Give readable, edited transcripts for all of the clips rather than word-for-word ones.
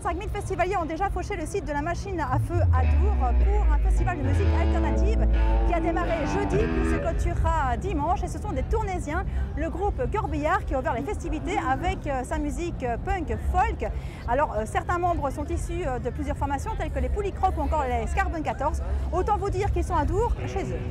35 000 festivaliers ont déjà fauché le site de la machine à feu à Dour pour un festival de musique alternative qui a démarré jeudi, qui se clôturera dimanche. Et ce sont des Tournaisiens, le groupe Corbillard, qui a ouvert les festivités avec sa musique punk folk. Alors certains membres sont issus de plusieurs formations telles que les Poulicrocs ou encore les Scarbone 14. Autant vous dire qu'ils sont à Dour chez eux.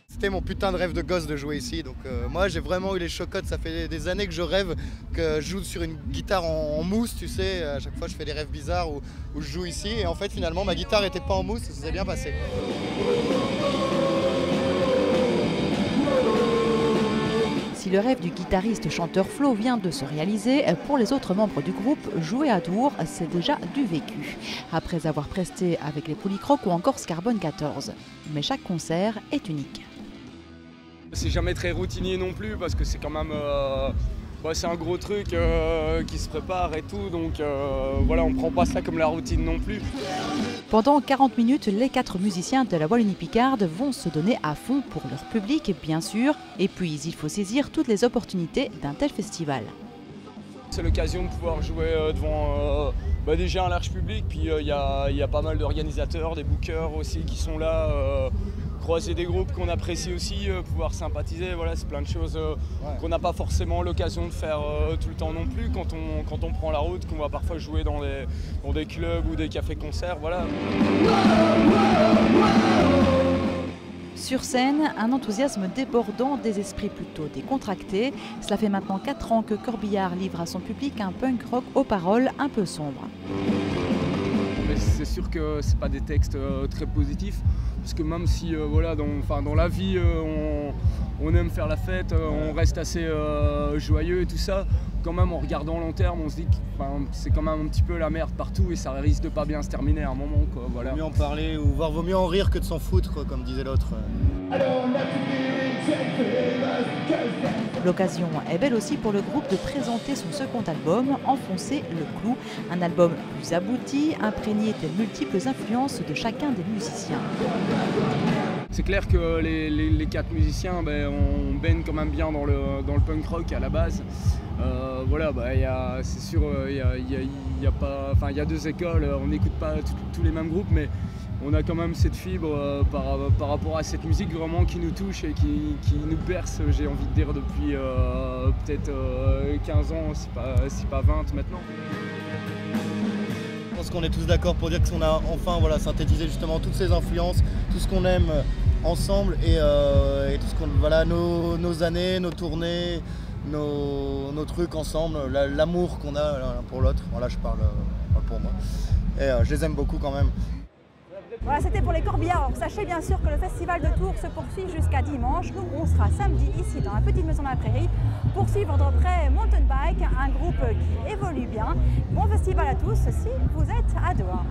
C'était mon putain de rêve de gosse de jouer ici, donc moi j'ai vraiment eu les chocottes, ça fait des années que je rêve que je joue sur une guitare en mousse, tu sais, à chaque fois je fais des rêves bizarres où je joue ici et en fait finalement ma guitare n'était pas en mousse et ça s'est bien passé. Si le rêve du guitariste chanteur Flo vient de se réaliser, pour les autres membres du groupe, jouer à Dour, c'est déjà du vécu. Après avoir presté avec les Poulicrocs ou encore Scarbone 14. Mais chaque concert est unique. C'est jamais très routinier non plus parce que c'est quand même c'est un gros truc qui se prépare et tout, donc voilà, on prend pas ça comme la routine non plus. Pendant 40 minutes, les 4 musiciens de la Wallonie-Picarde vont se donner à fond pour leur public, bien sûr, et puis il faut saisir toutes les opportunités d'un tel festival. C'est l'occasion de pouvoir jouer devant déjà un large public, puis il y a pas mal d'organisateurs, des bookers aussi qui sont là, croiser des groupes qu'on apprécie aussi, pouvoir sympathiser, voilà, c'est plein de choses qu'on n'a pas forcément l'occasion de faire tout le temps non plus quand on prend la route, qu'on va parfois jouer dans des clubs ou des cafés-concerts, voilà. Sur scène, un enthousiasme débordant des esprits plutôt décontractés. Cela fait maintenant 4 ans que Corbillard livre à son public un punk rock aux paroles un peu sombres. C'est sûr que c'est pas des textes très positifs, parce que même si dans la vie on aime faire la fête, on reste assez joyeux et tout ça, quand même en regardant long terme, on se dit que c'est quand même un petit peu la merde partout et ça risque de pas bien se terminer à un moment, quoi, voilà. Vaut mieux en parler ou voire vaut mieux en rire que de s'en foutre, quoi, comme disait l'autre. L'occasion est belle aussi pour le groupe de présenter son second album, Enfoncer le clou, un album plus abouti, imprégné des multiples influences de chacun des musiciens. C'est clair que les 4 musiciens, on baigne quand même bien dans le punk rock à la base. C'est sûr, il y a 2 écoles, on n'écoute pas tous les mêmes groupes, mais on a quand même cette fibre par rapport à cette musique vraiment qui nous touche et qui nous berce, j'ai envie de dire, depuis peut-être 15 ans, si pas 20 maintenant. Je pense qu'on est tous d'accord pour dire qu'on a enfin synthétisé justement toutes ces influences, tout ce qu'on aime ensemble et tout ce qu'on, nos années, nos tournées, nos trucs ensemble, l'amour qu'on a l'un pour l'autre. Voilà, je parle pour moi. Et je les aime beaucoup quand même. Voilà, c'était pour les Corbillards. Alors, sachez bien sûr que le festival de Tours se poursuit jusqu'à dimanche. Nous, on sera samedi ici dans la petite maison de la prairie pour suivre de près Mountain Bike, un groupe qui évolue bien. Bon festival à tous si vous êtes à Dour.